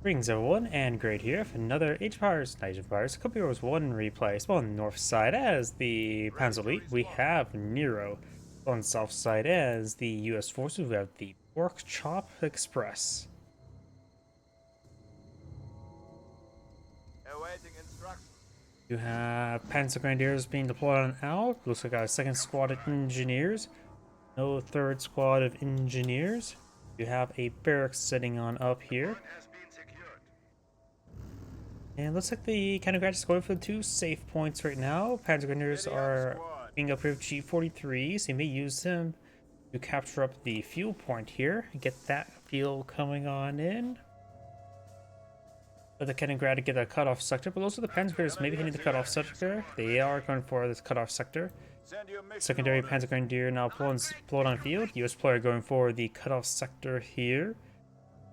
Greetings everyone, and Great here for another Age of Empires, Age of Empires, Couple Heroes 1 replay. So on the north side as the Panzer Elite, we have Nero. On the south side as the US forces, we have the PORKCHOP Express. Awaiting instructions. You have Panzer Grenadiers being deployed on out. Looks like a second squad of engineers. No third squad of engineers. You have a barracks sitting on up here. And looks like the Kanagrad is going for the two safe points right now. Panzer Grenadiers are being up here with G43s. So you may use them to capture up the fuel point here and get that fuel coming on in. Let the Kanagrad get a cutoff sector, but those are the Panzer Grenadiers maybe hitting the cutoff sector. They are going for this cutoff sector. Secondary Panzer Grenadier now pulled on field. US player going for the cutoff sector here.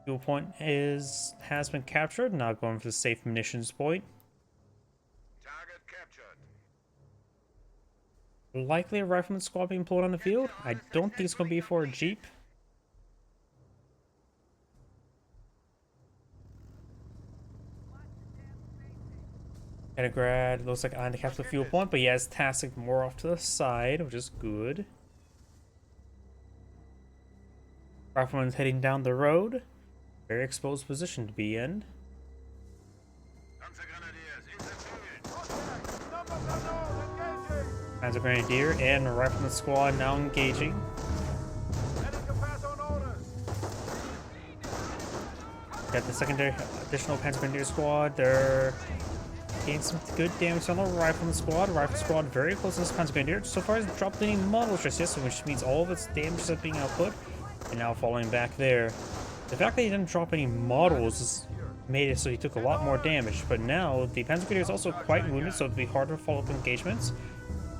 Fuel point has been captured, now going for the safe munitions point. Target captured. Likely a rifleman squad being pulled on the field. I don't think it's going to be for a Jeep. Kanagrad looks like I captured the fuel point, but he has tasked more off to the side, which is good. Rifleman's heading down the road. Very exposed position to be in. Panzer Grenadier and Rifleman Squad now engaging. Got the secondary additional Panzer Grenadier Squad. They're getting some good damage on the Rifleman Squad. Rifle Squad very close to this Panzer Grenadier. So far hasn't dropped any models just yet, which means all of its damage is being output. And now falling back there. The fact that he didn't drop any models has made it so he took a lot more damage, but now the Panzer Grenadier is also quite wounded, so it'll be harder to follow up engagements.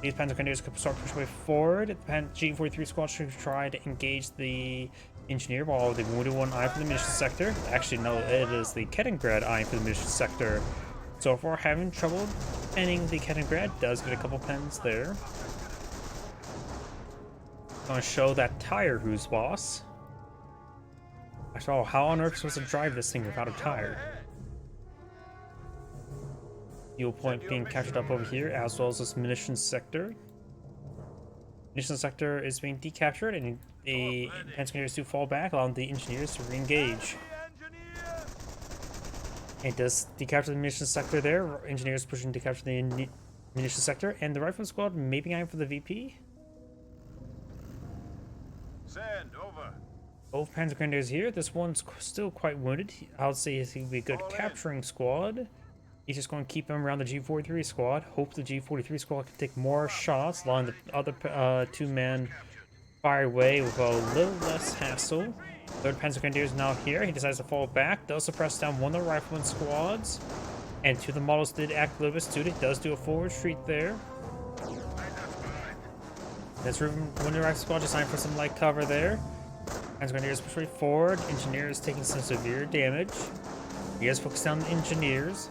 These Panzer Grenadiers could start pushing way forward. The G43 squad should try to engage the engineer while the wounded one eyeing for the munitions sector. Actually, no, it is the Kanagrad eyeing for the munitions sector. So far, having trouble pinning the Kanagrad, does get a couple pens there. Gonna show that tire who's boss. After all, how on earth are you supposed to drive this thing without a tire? Fuel point being captured up over here, as well as this munitions sector. Munitions sector is being decaptured, and the Panzer Grenadiers do fall back, allowing the engineers to re-engage. It does decapture the munitions sector there. Engineers pushing to capture the munitions sector, and the Rifleman Squad may be eyeing for the VP. Send over. Both Panzer Grenadiers here. This one's still quite wounded. I would say he'll be a good capturing squad. He's just going to keep him around the G43 squad. Hope the G43 squad can take more shots, allowing the other two-man fire away with a little less hassle. Third Panzer Grenadier is now here. He decides to fall back. Does suppress down one of the Rifleman squads. And two of the models did act a little bit suited. Does do a full retreat there. That's room when the Rifleman squad just signed for some light cover there. Panzer Grenadiers push way forward. Engineers taking some severe damage. He has focused on the engineers.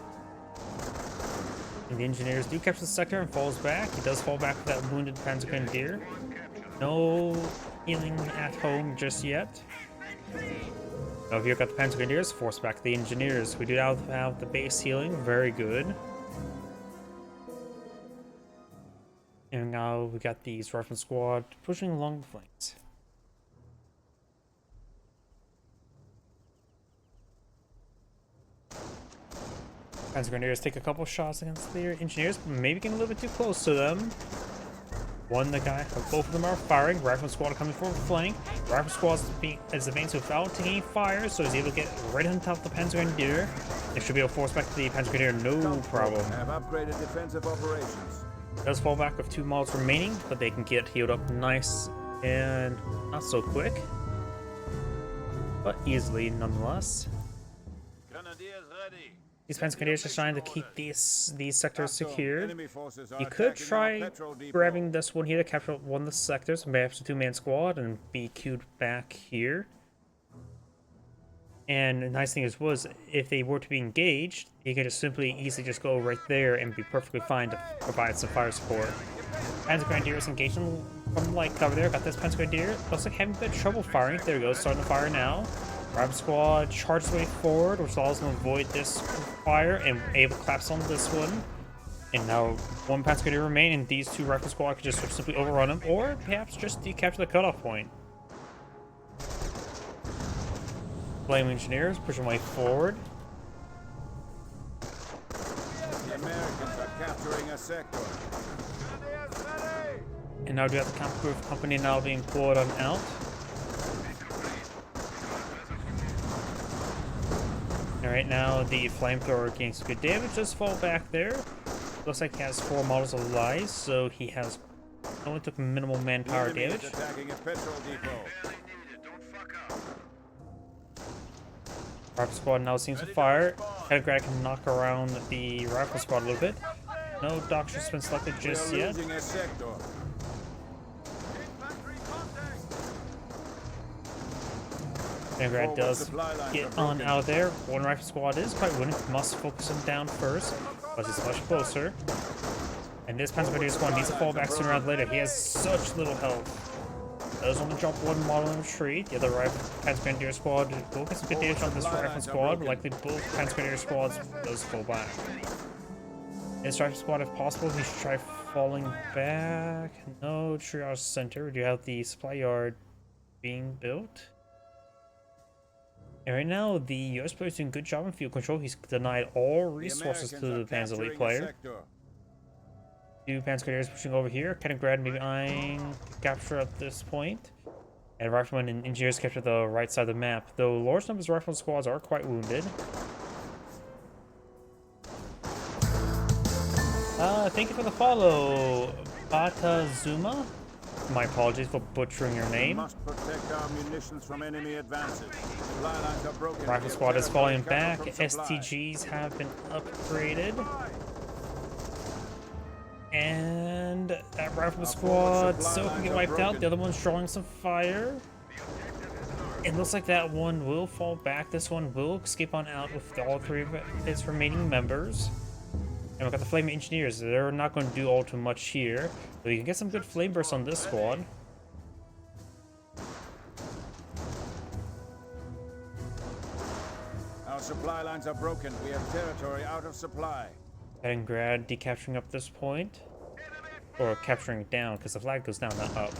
And the engineers do capture the sector and falls back. He does fall back with that wounded Panzer Grenadier. No healing at home just yet. Over here, got the Panzer Grenadiers, force back the engineers. We do now have the base healing, very good. And now we got these Rifleman Squad pushing along the flanks. Panzer Grenadiers take a couple shots against their engineers, but maybe getting a little bit too close to them. Both of them are firing. Rifleman Squad coming forward flank. Rifleman Squad is advancing without taking any fire, so he's able to get right on top of the Panzer Grenadier. They should be able to force back the Panzer Grenadier, no problem. Have upgraded defensive operations. Does fall back with two models remaining, but they can get healed up nice and not so quick, but easily nonetheless. Grenadiers ready. These Panzer Grenadiers are trying to keep these sectors secure. You could try grabbing this one here to capture one of the sectors, perhaps a two-man squad, and be queued back here. And the nice thing was, if they were to be engaged, you can just easily just go right there and be perfectly fine to provide some fire support. Panzer Grenadiers engaging from light cover there. Got this Panzer Grenadier. Looks like having a bit of trouble firing. There we go, starting to fire now. Rifle squad charges way forward, which allows them to avoid this fire and able to collapse on this one. And now one Panzer gonna remain, and these two rifle squad could just simply overrun them, or perhaps just decapture the cutoff point. Flame engineers pushing way forward. The Americans are capturing a sector. And now do have the counter company now being pulled on out. And right now the flamethrower gains good damage, just fall back there. Looks like he has 4 models alive, so he has only took minimal manpower damage. Attacking a petrol depot. Rifle squad now seems to fire. Headgrad can knock around the rifle squad a little bit. No doctor's been selected just yet. Headgrad does get on out of there. One rifle squad is quite winning. Must focus him down first, but he's much closer. And this Panzer Grenadier squad needs to fall back sooner rather than later. He has such little health. Does only drop one model in retreat. The other Panzer Grenadier squad will get some good damage on this rifle squad, but likely both Panzer Grenadier squads does fall back. This rifle squad, if possible, he should try falling back. No triage center. We do have the supply yard being built. And right now, the US player is doing a good job in field control. He's denied all resources to the Panzer Elite player. 2 Panzer Grenadiers pushing over here. Kaliningrad maybe eyeing capture at this point. And riflemen and engineers capture the right side of the map, though large numbers of rifle squads are quite wounded. Thank you for the follow, Batazuma. My apologies for butchering your name. Must protect our munitions from enemy advances. Supply lines are broken. Rifle squad is falling back. STGs have been upgraded. And that rifle squad still can get wiped out. The other one's drawing some fire. It looks like that one will fall back. This one will escape on out with all 3 of its remaining members. And we've got the flame engineers. They're not going to do all too much here, but you can get some good flame bursts on this squad. Our supply lines are broken. We have territory out of supply. Kaliningrad decapturing up this point, or capturing it down because the flag goes down, not up.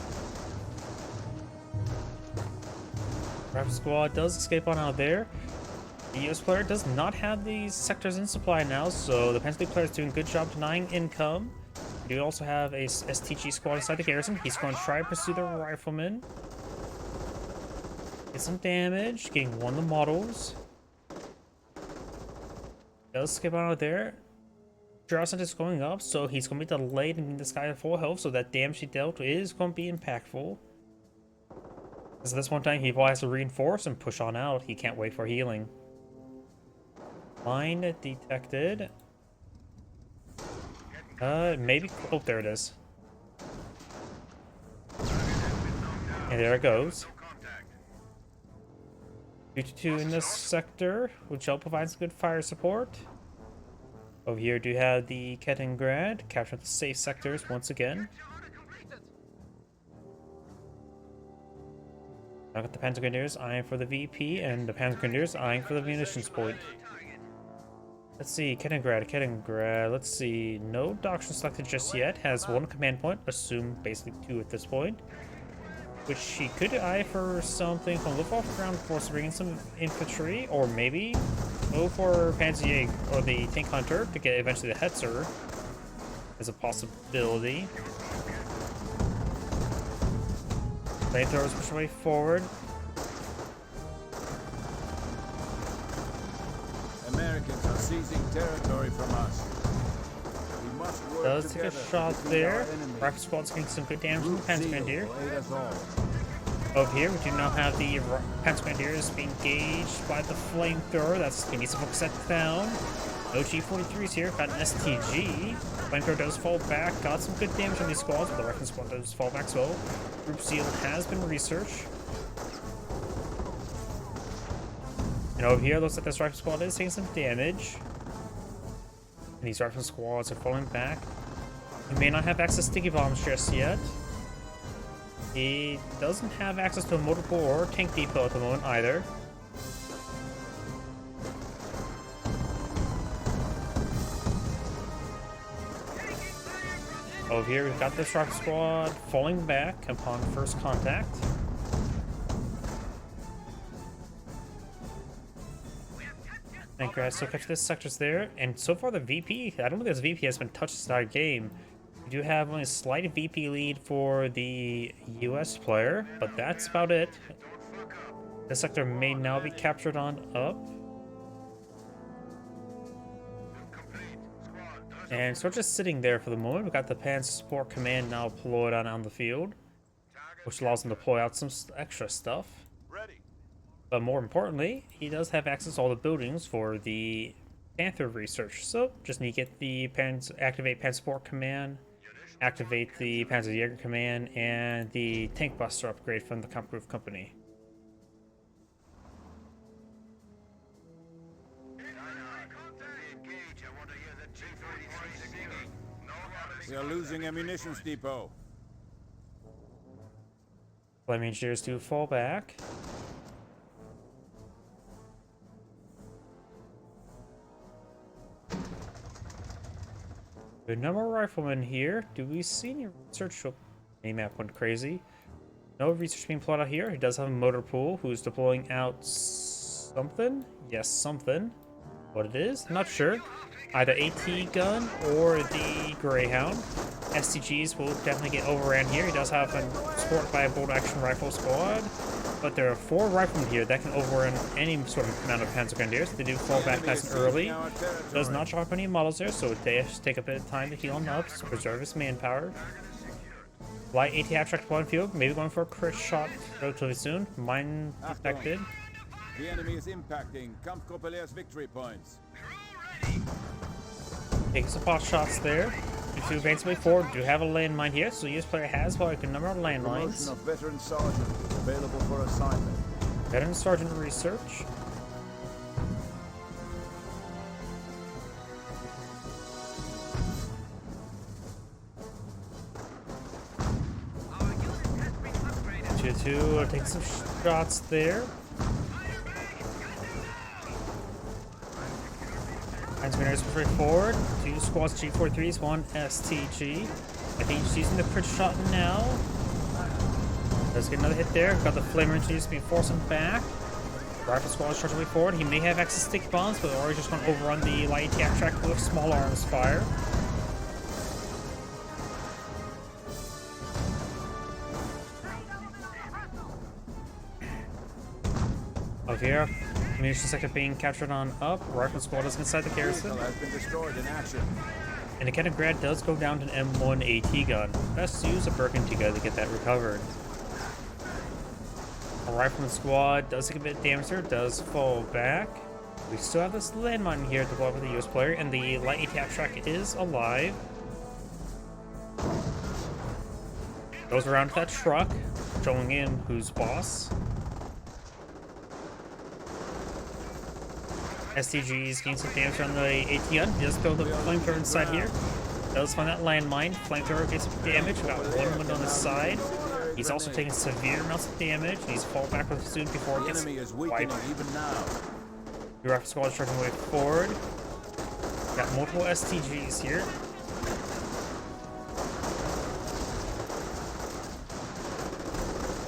Rifle squad does escape on out there. The US player does not have these sectors in supply now, so the Panzer player is doing a good job denying income. We do also have a STG squad inside the garrison. He's going to try to pursue the rifleman. Get some damage, getting one of the models. Does skip out of there. Jarosant is going up, so he's going to be delayed in this guy at full health, so that damage he dealt is going to be impactful. Because this one time he has to reinforce and push on out. He can't wait for healing. Mine detected. Maybe. Oh, there it is. And there it goes. 2-2 in this sector, which help provide some good fire support. Over here, do have the Kaliningrad capturing the safe sectors once again. Now got the Panzer Grenadiers eyeing for the VP, and the Panzer Grenadiers eyeing for the munitions point. Let's see, Kaliningrad, let's see, no doctrine selected just yet, has 1 command point, assume basically 2 at this point. Which he could eye for something from Luftwaffe ground force to bring in some infantry, or maybe go for Panzer or the Tank Hunter to get eventually the Hetzer as a possibility. Flamethrowers push away forward. Americans are seizing territory from us. We must work Does take a shot there. Rifle Squad. squad's getting some good damage from the Panzer Grenadier. Over here, we do now have the Panzer Grenadiers being engaged by the flamethrower. He needs to focus that down. No G43s here. Got an STG. Flamethrower does fall back. Got some good damage on these squads, but the rifle squad does fall back as well. Group Seal has been researched. And over here, looks like this rifle squad is taking some damage. And these rifle squads are falling back. He may not have access to sticky bombs just yet. He doesn't have access to a motor pool or tank depot at the moment either. Over here, we've got this rifle squad falling back upon first contact. And Grass still capture this sectors there. And so far, the VP, I don't think this VP has been touched this entire game. We do have only a slight VP lead for the US player, but that's about it. This sector may now be captured on up. And so we're just sitting there for the moment. We've got the Panzer Support Command now deployed on the field, which allows him to deploy out some extra stuff. But more importantly, he does have access to all the buildings for the Panther research. So just need to get the activate Panzer Support Command, activate the Panzer Jaeger Command, and the Tank Buster upgrade from the Kampfgruppe Company. We are losing ammunitions depot. Flame engineers do fall back. Good number of riflemen here. Do we see any research? Oh, map went crazy. No research being plotted out here. He does have a motor pool who's deploying out something. Yes, something. What it is, I'm not sure. Either AT gun or the Greyhound. STGs will definitely get overran here. He does have a support by a bolt action rifle squad, but there are 4 riflemen here that can overrun any sort of amount of Panzer Grenadiers. They do fall back nice and early. Does not drop any models there, so they have to take a bit of time to heal him up to preserve his manpower. Light AT abstract deployed field, maybe going for a crit shot relatively soon. Mine detected. The enemy is impacting Kampfgruppe victory points. Taking some pot shots there. If you advance way forward, do have a landmine here, so US player has probably a good number of landmines. Of veteran sergeant available for assignment. Veteran sergeant research. Two take some shots there. Panzer push forward. 2 squads G43s, 1 STG. I think he's using the crit shot now. Let's get another hit there. Got the flamer engineers being forced him back. Rifle squad is charging way forward. He may have access to stick bombs, but already just going to overrun the light AT track with small arms fire. Over here, ammunition sector being captured on up. Rifle squad is inside the garrison. Has been destroyed in action. And the Kenneth does go down to an M1 AT gun. Best use a Burgundy gun to get that recovered. A rifleman squad does take a bit of damage there, does fall back. We still have this landmine here to blow up with the US player, and the light AT track is alive. Goes around to that truck, showing him who's boss. STG's getting some damage on the AT gun. He does build a flamethrower inside here. Does find that landmine. Flamethrower gets some damage. We got one window on the side. He's also taking severe amounts of damage. He's fall backwards soon before it gets wiped. Even now. The rifle squad is trucking way forward. Got multiple STGs here.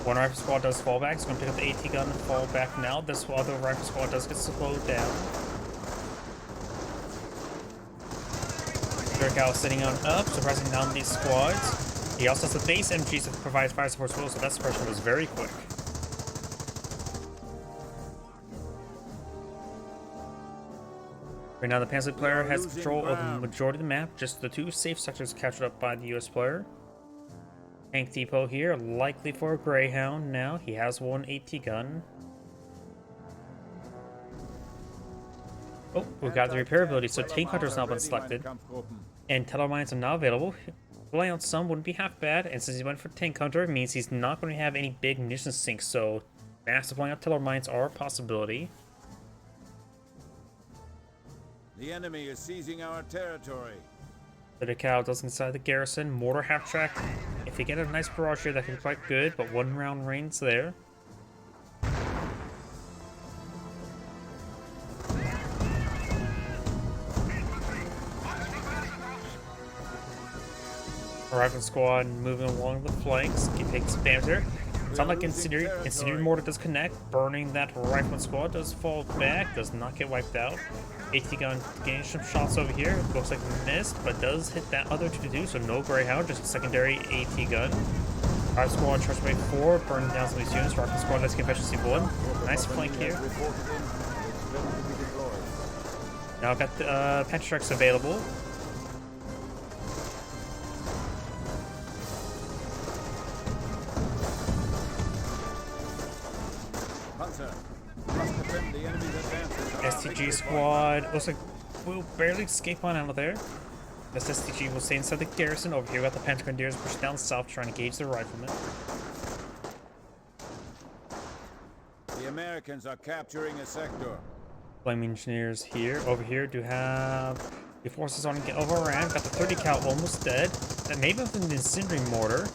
One rifle squad does fall back. It's going to pick up the AT gun and fall back now. This other rifle squad does get slowed down. Dirkow sitting on up, suppressing down these squads. He also has the base MGs that provides fire support as well, so that suppression was very quick. Right now, the Panzer player has control of the majority of the map. Just the 2 safe sectors captured up by the US player. Tank depot here, likely for a Greyhound now. He has 1 AT gun. Oh, we've got the repair ability, so Tank Hunter's now been selected. And Teller Mines are now available. Relying on some wouldn't be half bad, and since he went for Tank Hunter, it means he's not going to have any big munition sinks, so mass deploying out Teller Mines are a possibility. The enemy is seizing our territory. The Dirkow does inside the garrison. Mortar half track. If you get a nice barrage here, that could be quite good, but 1 round range there. Rifle squad moving along the flanks. He takes Panzer. It's not like incendiary mortar does connect, burning that rifle squad does fall back, does not get wiped out. AT gun getting some shots over here. Looks like missed, but does hit that other 2-2, so no Greyhound, just a secondary AT gun. Rifle squad charge wave 4, burning down some of these units. Rifle squad does get efficiency 1. Nice flank here. Now I've got the Panzer available. STG squad looks like we'll barely escape on out of there. This STG will stay inside the garrison. Over here we got the Panzer Grenadiers pushing down south trying to engage the riflemen. The Americans are capturing a sector. Flame engineers here. Over here do have the forces on overran. Got the 30 cal almost dead. That may be with an incendiary mortar.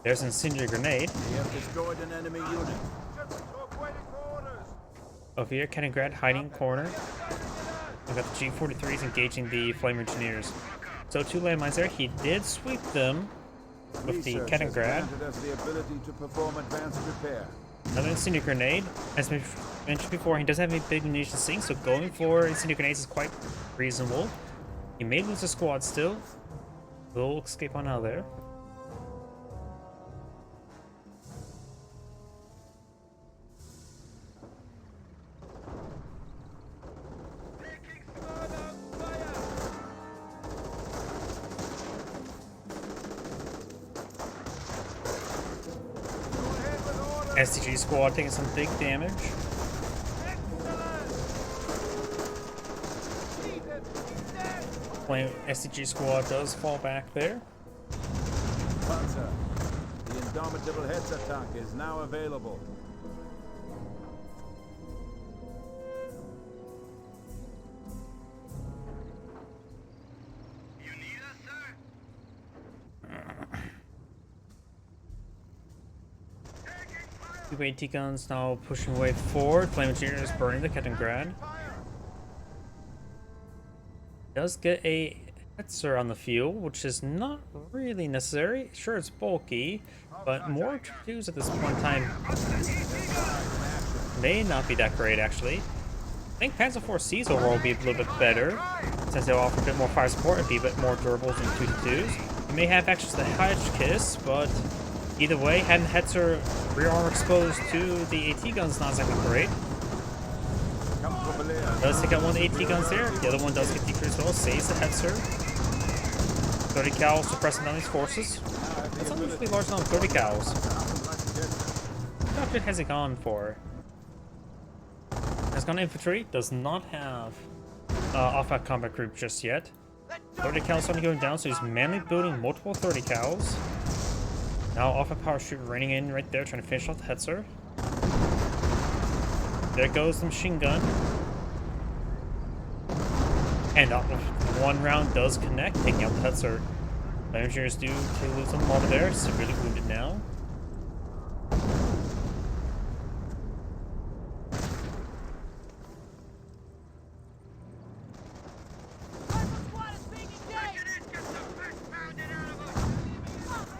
There's an incendiary grenade. We have destroyed an enemy unit. Over here, Kaliningrad hiding corner. We've got the G-43s engaging the flame engineers. So 2 landmines there. He did sweep them with the Kaliningrad. Another incendiary grenade. As mentioned before, he doesn't have any big munition sink, so going for incendiary grenades is quite reasonable. He may lose a squad still. We'll escape on out of there. STG squad taking some big damage. STG squad does fall back there. Panzer, the indomitable Hetzer tank is now available. You need us, sir? Two AT guns now pushing way forward. Flame engineer is burning the Kaliningrad. Does get a Hetzer on the field, which is not really necessary. Sure, it's bulky, but more twos at this point in time may not be that great, actually. I think Panzer IV's overall will be a little bit better, since they'll offer a bit more fire support and be a bit more durable than 2-2s. You may have access to the Hatch Kiss, but either way, having Hetzer rear armor exposed to the AT guns is not exactly great. Does take out one of the AT guns there. The other one does get decreased as well. Saves the Hetzer. 30 cal suppressing down these forces. That's unusually large number of 30 cals. How good has it gone for? Has gone infantry. Does not have off-at combat group just yet. 30 cals starting going down, so he's manually building multiple 30 cals. Now off-at parachute raining in right there, trying to finish off the Hetzer. There goes the machine gun. And one round does connect, taking out the Hetzer. Flame engineers do lose some water there, severely wounded now.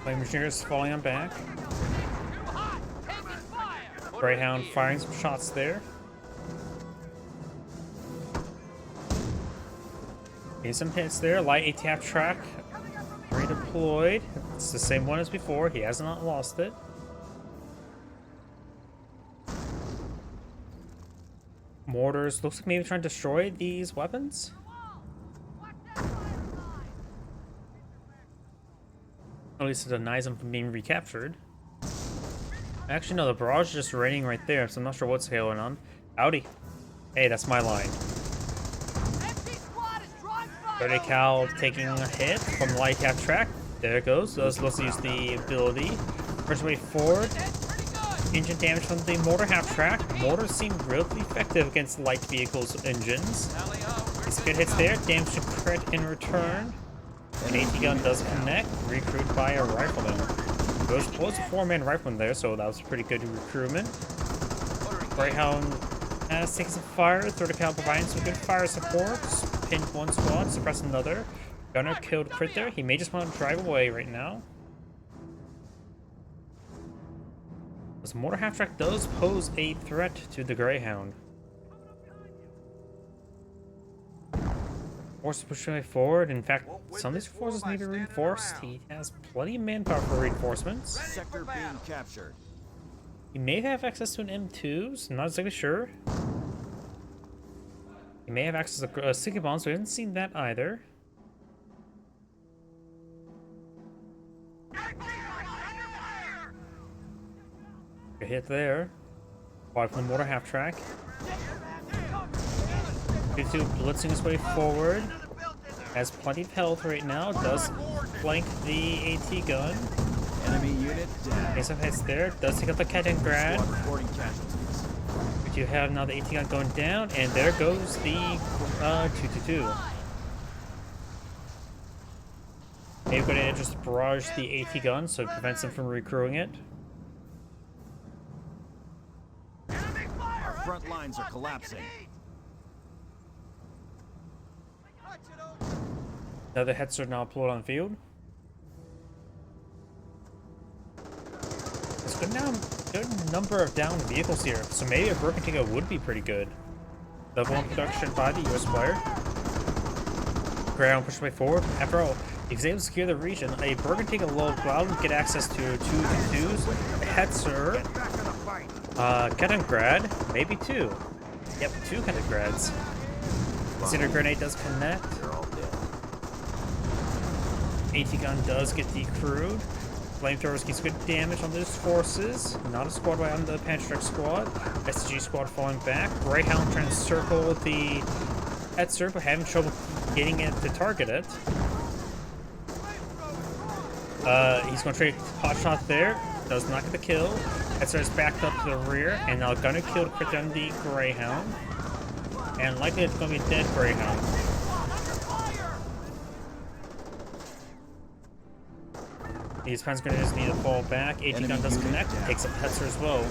Flame engineers falling on back. Greyhound firing some shots there. Getting some hits there. Light ATAP track redeployed. It's the same one as before. He has not lost it. Mortars. Looks like maybe trying to destroy these weapons. At least it denies them from being recaptured. Actually, no, the barrage is just raining right there, so I'm not sure what's going on. Howdy. Hey, that's my line. 30 cal taking a hit from the light cap track. There it goes. Let's use the ability. First way forward. Engine damage from the mortar half track. Mortars seem relatively effective against light vehicles' engines. It's good hits there. Damage to crit in return. An AT gun does connect. Recruited by a rifleman. Goes close to 4-man rifleman there, so that was a pretty good recruitment. Greyhound taking some fire. 30 cal providing some good fire support. Pinned one squad, suppress another. Gunner killed Crit there. He may just want to drive away right now. This mortar half-track does pose a threat to the Greyhound. Forces pushing way forward. In fact, some of these forces need to be reinforced. He has plenty of manpower for reinforcements. Sector being captured. He may have access to an M2, so I'm not exactly sure. He may have access to sticky bombs, so we haven't seen that either. Good hit there. Wide from the mortar half track. 52 blitzing his way forward. Has plenty of health right now. Does flank the AT gun. Enemy unit down. Makes some hits there. Does take out the Kaliningrad. Squad reporting casualties. We do have now the AT gun going down, and there goes the 222. Maybe going to just barrage the AT gun so it prevents them from recrewing it. Our front lines are collapsing. Another heads are now deployed on the field. There's good number of down vehicles here, so maybe a Burgundiga would be pretty good. Level 1 production by the US player. Ground push way forward. After all, if he's able to secure the region, a Burgundiga will allow him to get access to 222s, a Hetzer, Kaliningrad, maybe 2. Yep, 2 Kaliningrads. Consider grenade does connect. AT gun does get decrewed. Flamethrowers gets good damage on those forces. Not a squad right on the Panzer squad. SG squad falling back. Greyhound trying to circle the Hetzer, but having trouble getting it to target it. He's going to trade pot shot there. Does not get the kill. Hetzer is backed up to the rear, and now gonna kill crit on the Greyhound. And likely it's going to be a dead Greyhound. These Panzer grenades need to fall back. AT gun does connect, takes up Hetzer as well.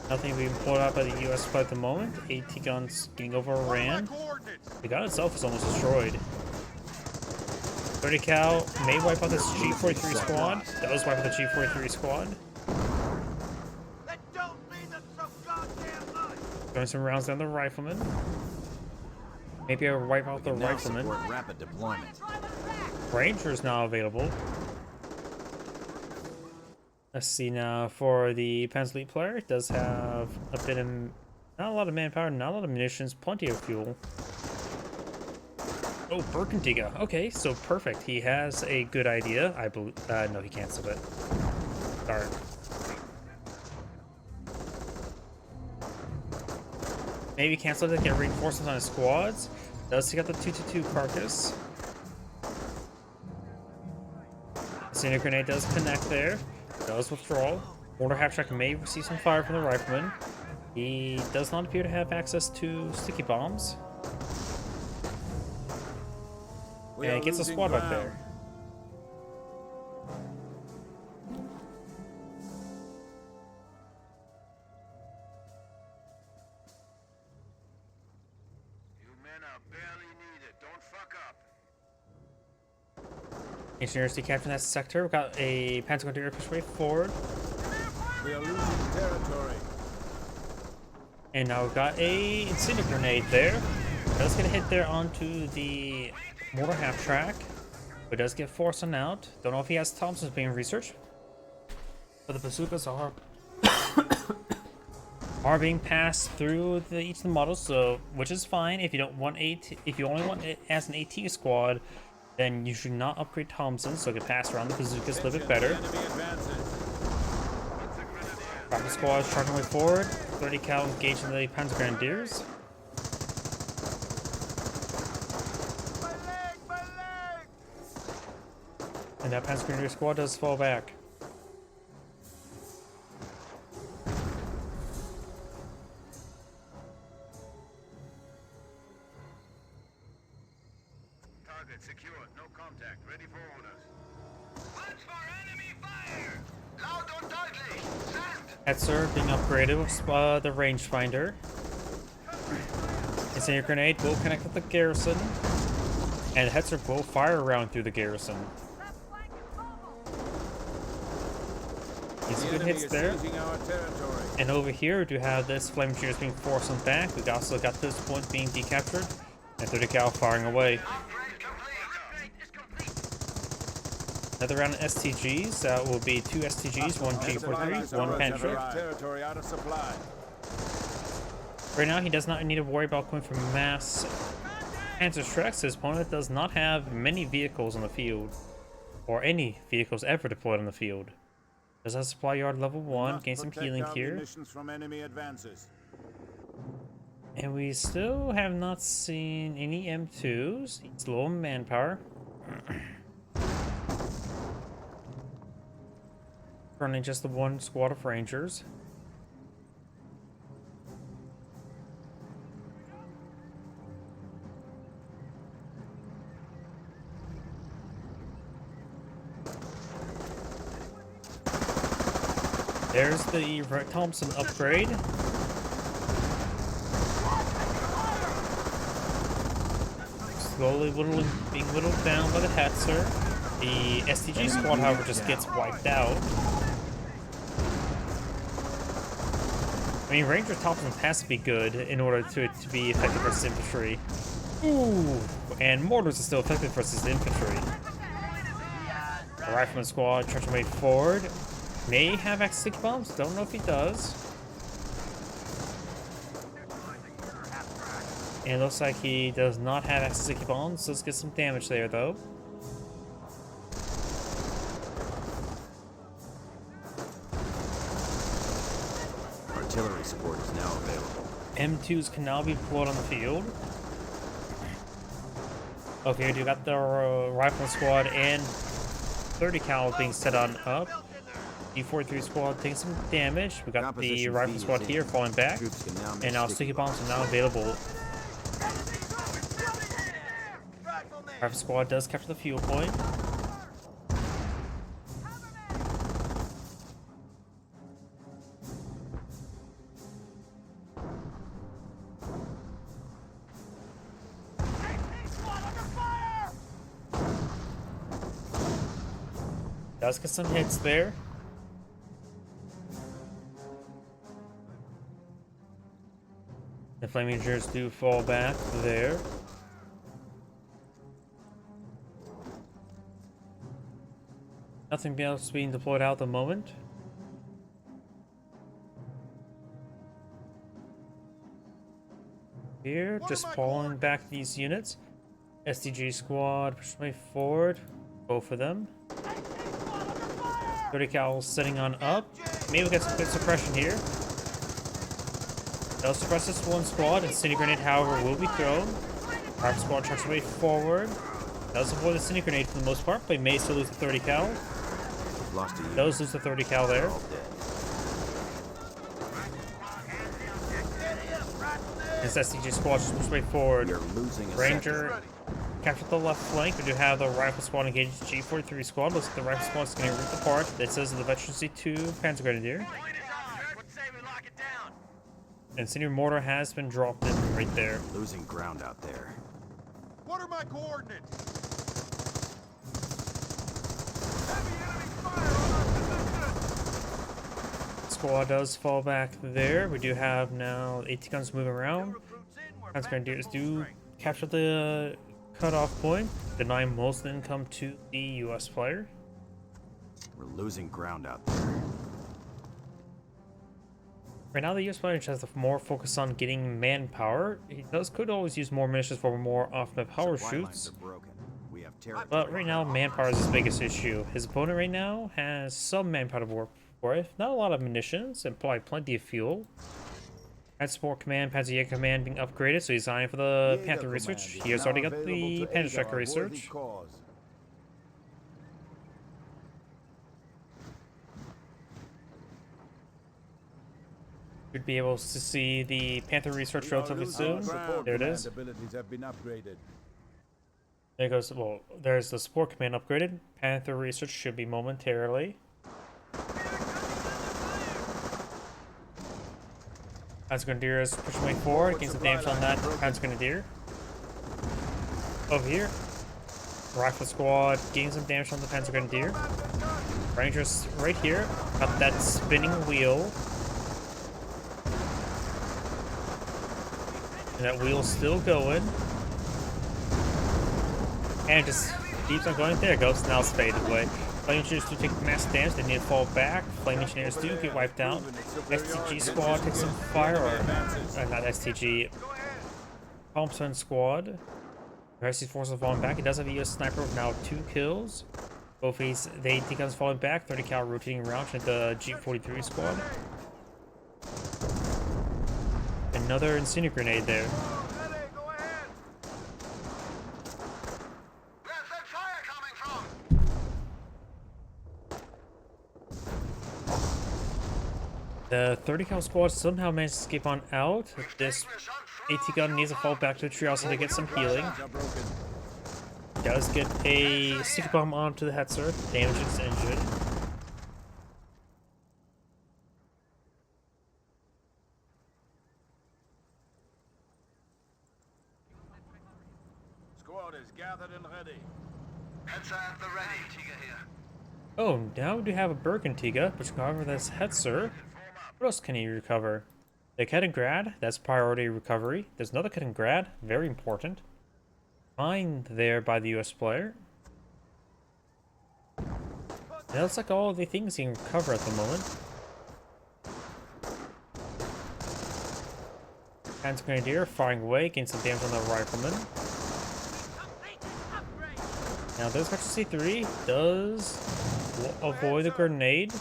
Nothing being pulled out by the US at the moment. AT gun's getting overran. The gun itself is almost destroyed. 30 cal may wipe out this G43 squad. Does wipe out the G43 squad. Throwing some rounds down the rifleman. Maybe I'll wipe out the rifleman. Rapid deployment. Ranger is now available. Let's see now for the Panzer Elite player. It does have a bit of, not a lot of manpower, not a lot of munitions, plenty of fuel. Oh, Burgundiga. Okay, so perfect. He has a good idea. I believe. No, he canceled it. Darn. Maybe cancel it to get reinforcements on his squads. Does take out the 222 carcass. Cinder grenade does connect there. Does withdraw. Mortar half-track may receive some fire from the rifleman. He does not appear to have access to sticky bombs. And gets a squad up there. Engineers decapturing that sector. We've got a Panzer going to push way forward. We are losing territory. And now we've got a incendiary grenade there. Does get a hit there onto the mortar half track, but does get forced on out. Don't know if he has Thompson's being researched, but the bazookas are are being passed through each of the models, so which is fine. If you don't want if you only want it as an AT squad, then you should not upgrade Thompson, so it can pass around the bazookas a little bit better. Rocket squad is charging way forward. 30 cal engaging the Panzer Grenadiers. And that Panzer Grenadier squad does fall back. Target secure. No contact. Ready for orders. Watch for enemy fire! Loud und deutlich! Send! Hetzer being upgraded with the rangefinder. Incendiary grenade will connect with the garrison, and the Hetzer will fire around through the garrison. These good hits there. And over here, we do have this flame engineers being forced on back. We've also got this point being decaptured, and 30 cal firing away. Another round of STGs. That will be 2 STGs, 1 G43, 1 Panzer. Territory out of supply. Right now, he does not need to worry about going for mass Panzer strikes. His opponent does not have many vehicles on the field, or any vehicles ever deployed on the field. Does have supply yard level 1, gain some healing here. From enemy advances. And we still have not seen any M2s. He's low on manpower. Currently just the 1 squad of Rangers. There's the Thompson upgrade. Slowly being whittled down by the Hetzer. The STG squad, however, just gets wiped out. I mean, Ranger Thompson has to be good in order to be effective versus infantry. Ooh, and mortars are still effective versus infantry. The Rifleman squad trying to move forward. May have access to bombs, don't know if he does. And it looks like he does not have access to bombs, so let's get some damage there though. Artillery support is now available. M2s can now be deployed on the field. Okay, we do got the Rifleman squad and 30 cal being set on up. D43 squad taking some damage. We got the Rifle squad here falling back. And now sticky bombs are now available. Rifle squad does capture the fuel point. Does get some hits there. The Flaming Engineers do fall back there. Nothing else being deployed out at the moment. Here, just falling back these units. SDG squad, push way forward. Both of them. 30 cal sitting on up. Maybe we'll get some good suppression here. They'll suppress this 1 squad, and City Grenade, however, will be thrown. Rifle squad trucks way forward. Does avoid the City Grenade for the most part, but may still lose the 30 cal. Does lose the 30 cal there. This SCG squad just pushed way forward. Ranger captured the left flank. We do have the Rifle squad engaged the G43 squad. Looks like the Rifle squad is going to rip apart. It says the Veteran C2 Panzer Grenadier. And Senior Mortar has been dropped in right there. Losing ground out there. What are my coordinates? Squad does fall back there. We do have now 18 guns moving around. Panzer Grenadiers do capture the cutoff point, denying most income to the US player. We're losing ground out there. Right now, the US player has more focus on getting manpower. He could always use more munitions for more off-map power shoots. But right now, manpower is his biggest issue. His opponent right now has some manpower to work for, not a lot of munitions, and probably plenty of fuel. Had support command, Panzer command being upgraded, so he's eyeing for the Panther research. He has already got the Panther Striker research. Should be able to see the Panther research relatively soon. There it is. There goes. Well, there's the support command upgraded. Panther research should be momentarily. Panzer Grenadier is pushing way forward, getting some damage on that Panzer Grenadier. Over here, Rifle Squad getting some damage on the Panzer Grenadier. Rangers right here, got that spinning wheel. And that wheel's still going. And it just keeps on going. There it goes, now it's faded away. Flame Engineers do take mass damage, they need to fall back. Flame Engineers do get wiped out. STG Squad takes some fire, or not STG. Thompson Squad. The rest of these forces are falling back. It does have a US sniper with now 2 kills. Both these, they take us falling back. 30 cal rotating around to the G43 squad. Another incendiary grenade there. Where's that fire coming from? The 30 cal squad somehow managed to escape on out. This AT gun needs to fall back to the tree also to get some healing. Does get a sticky bomb onto the Hetzer, damages the engine. Squad is gathered and ready. Hetzer at the ready. Tiger here. Oh, now we do have a Bergantiga, which can cover this Hetzer. What else can he recover? The Kaliningrad, that's priority recovery. There's another Kaliningrad, very important. Mine there by the US player. That looks like all the things he can recover at the moment. Panzer Grenadier firing away, getting some damage on the rifleman. Now this C3 does avoid the grenade.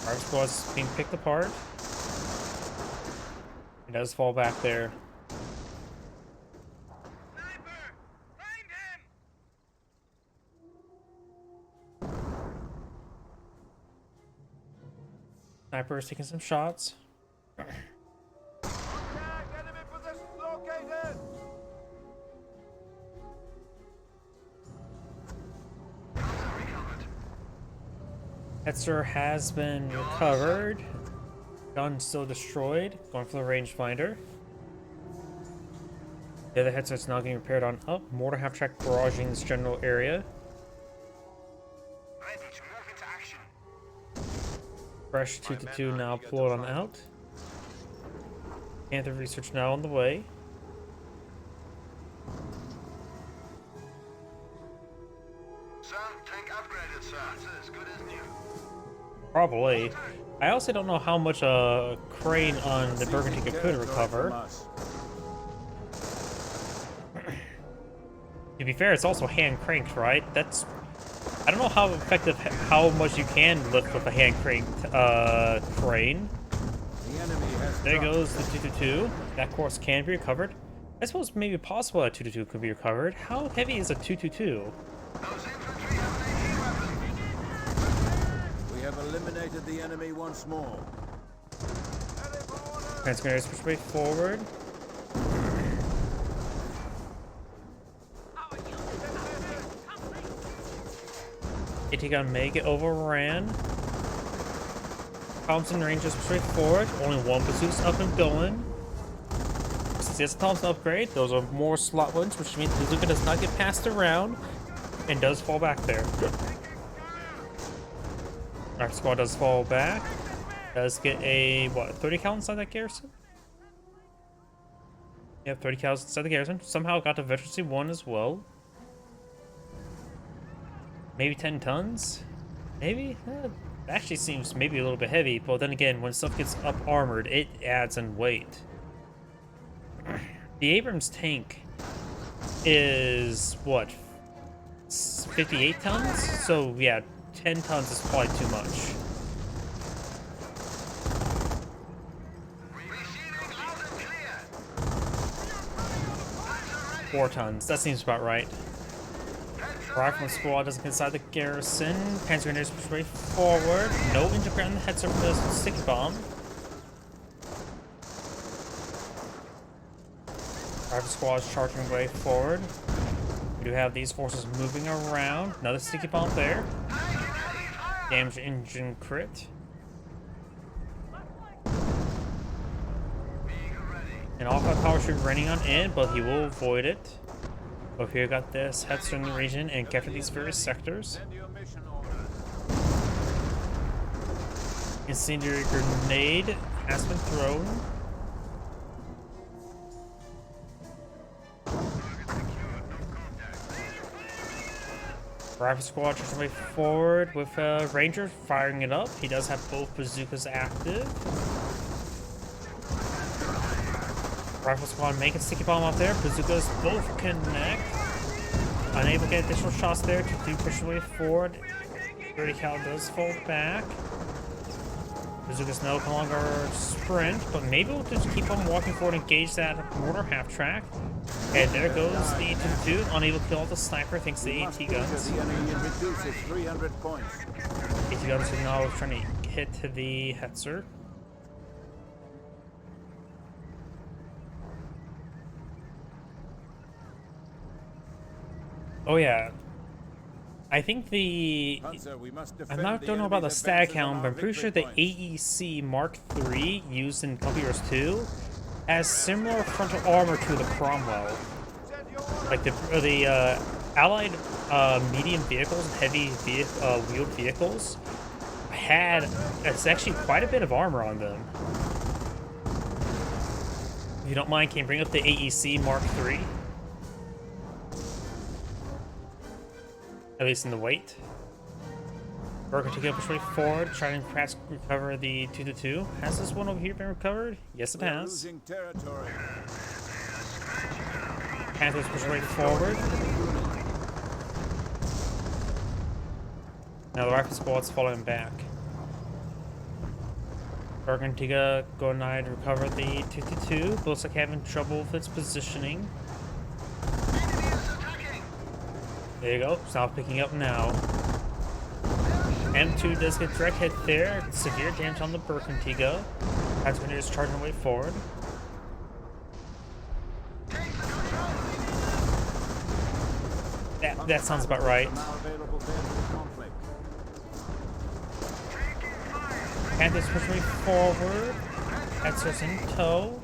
Our squad's being picked apart. It does fall back there. Sniper! Find him! Sniper is taking some shots. Enemy positions located! Hetzer has been recovered. Gun still destroyed. Going for the rangefinder. The other Hetzer's now getting repaired on up. Mortar half-track barraging this general area. Ready to move into action. Fresh 2-2 now pulled on out. Panther research now on the way. Sir, tank upgraded, sir. It's as good as new. Probably. I also don't know how much a crane on the Bergantica could recover. To be fair, it's also hand cranked, right? That's... I don't know how effective, how much you can lift with a hand cranked crane. There goes the 222. That course can be recovered. I suppose maybe possible that 222 could be recovered. How heavy is a 222? Those infantry have an AT weapon. We have eliminated the enemy once more. Transmitters push way forward. AT gun may get overran. Thompson Rangers straight forward. Only one bazooka's up and going. Since it's a Thompson upgrade, those are more slot ones, which means the bazooka does not get passed around and does fall back there. Our squad does fall back. Does get a, what, 30 cal inside that garrison? Yep, 30 cal inside the garrison. Somehow got to veterancy 1 as well. Maybe 10 tons? Maybe? Actually seems maybe a little bit heavy, but then again, when stuff gets up armored, it adds in weight. The Abrams tank is, what, 58 tons? So yeah, 10 tons is probably too much. Receiving loud and clear. 4 tons, that seems about right. Rifleman squad doesn't get inside the garrison. Panzer Grenadiers push way forward. No integrate on the Hetzer from the sticky bomb. Rifle squad is charging way forward. We do have these forces moving around. Another sticky bomb there. Damage engine crit. And off-out power should be running on in, but he will avoid it. Over here, got this Hetzer in the region and capture these various sectors. Send your mission orders. Incendiary grenade has been thrown. Rifle squad tries to move forward with Ranger firing it up. He does have both bazookas active. Rifle squad making sticky bomb up there. Bazookas both connect. Unable to get additional shots there to do push away forward. 30 cal does fall back. Bazookas no longer sprint, but maybe we'll just keep on walking forward and engage that mortar half track. And there goes the 2-2, unable to kill the sniper thanks to the AT guns. The enemy reduces 300 points. AT guns are now trying to hit to the Hetzer. Oh yeah, I think the Panzer, we must don't defend the know about the enemy's stat advances count, on but our I'm pretty sure victory the points. AEC Mark III used in Company Wars 2 has similar frontal armor to the Cromwell. Like the Allied medium vehicles and heavy wheeled vehicles it's actually quite a bit of armor on them. If you don't mind, can you bring up the AEC Mark III? At least in the weight. Working to push way forward, trying to perhaps recover the 2-2. Has this one over here been recovered? Yes, it We are has. losing territory. Panthers push way forward. Now the rifle squad's falling back. Bergantiga going to recover the 2-2. Looks like having trouble with its positioning. There you go. It's now picking up now. M2 does get direct hit there. Severe damage on the Bergantiga. Panzer is charging away forward. That sounds about right. Now available there for the conflict. Panthers push way forward. Hetzer's in tow.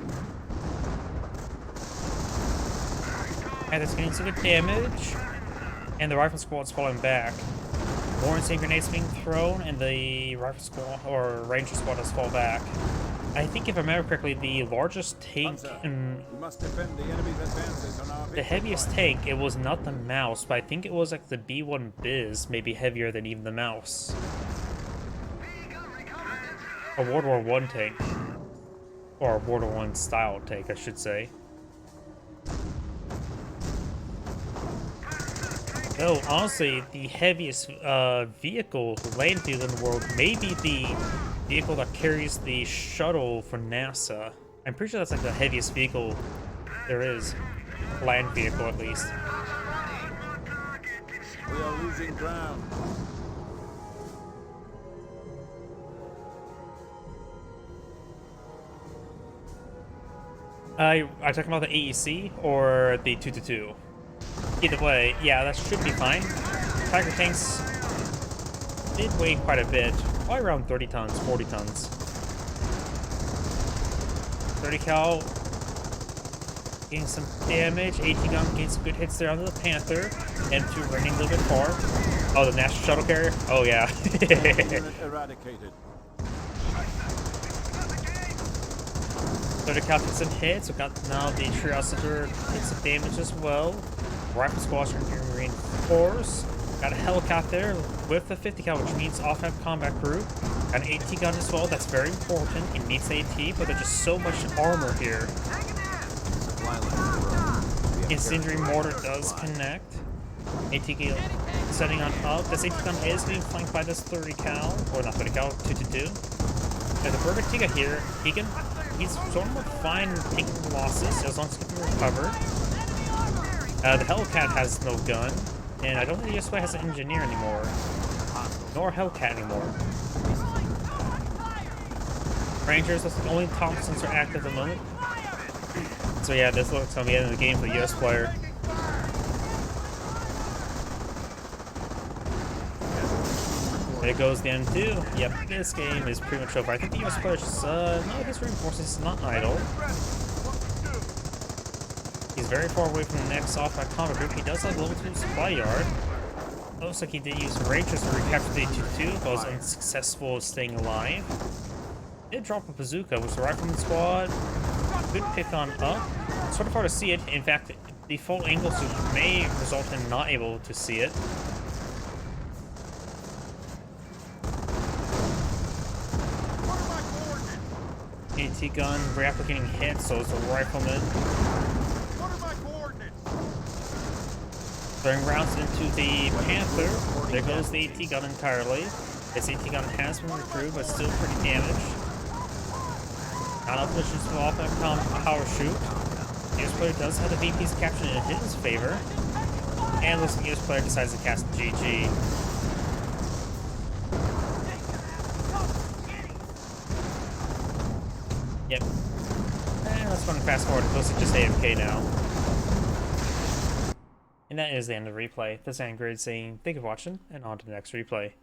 Panthers getting some good damage. And the rifle squad's falling back. More insane grenades being thrown, and the rifle squad or ranger squad has fall back. I think if I remember correctly, the largest tank in We must defend the enemy's advances on our the victory heaviest points. tank, it was not the Mouse, but I think it was like the B1 Biz, maybe heavier than even the Mouse. A World War I tank. Or a World War I style tank, I should say. Though, honestly, the heaviest vehicle, land vehicle in the world, may be the vehicle that carries the shuttle for NASA. I'm pretty sure that's like the heaviest vehicle there is. Land vehicle, at least. We are losing ground. Are you talking about the AEC or the 2-2? Either way, yeah, that should be fine. Tiger tanks did weigh quite a bit. Probably around 30 tons, 40 tons. 30 cal. Getting some damage. AT gun getting some good hits there onto the Panther. M2 running a little bit far. Oh, the national shuttle carrier? Oh, yeah. Unit eradicated. 30 cal takes some hits. We've got now the triage center takes some damage as well. Rifle squadron here reinforced. Got a Hellcat there with the 50 cal, which means off-map combat crew. Got an AT gun as well. That's very important. It needs AT, but there's just so much armor here. Supply lines are broken. We have Incendiary territory mortar on our does supply. connect. AT gun setting on up. This AT gun is being flanked by this 30 cal, or not 30 cal, 2-2. There's a Bergantiga here. He's sort of fine taking losses as long as he can recover. The Hellcat has no gun, and I don't think the US has an engineer anymore, nor a Hellcat anymore. Rangers, that's the only Thompsons are active at the moment. So yeah, this looks like the end of the game for the US player. There goes the M2. Yep, this game is pretty much over. I think the US player just, no, his reinforcements is not idle. He's very far away from the next off-back combat group. He does have a level 2 supply yard. Looks like he did use Rage just to recapture the 2-2, but was unsuccessful staying alive. Did drop a bazooka, which the rifleman squad could pick on up. Sort of hard to see it. In fact, the full angle zoom may result in not able to see it. What are my coordinates? AT gun reapplicating hits, so it's a rifleman. What are my coordinates? Throwing rounds into the Panther. There goes the AT gun entirely. This AT gun has been recruited, but still pretty damaged. Not enough missions to off that power shoot. The US player does have the VP's captured in his favor. And looks like the US player decides to cast GG. Yep. And let's go and fast forward. It looks like just AFK now. And that is the end of the replay. This is Angry saying thank you for watching, and on to the next replay.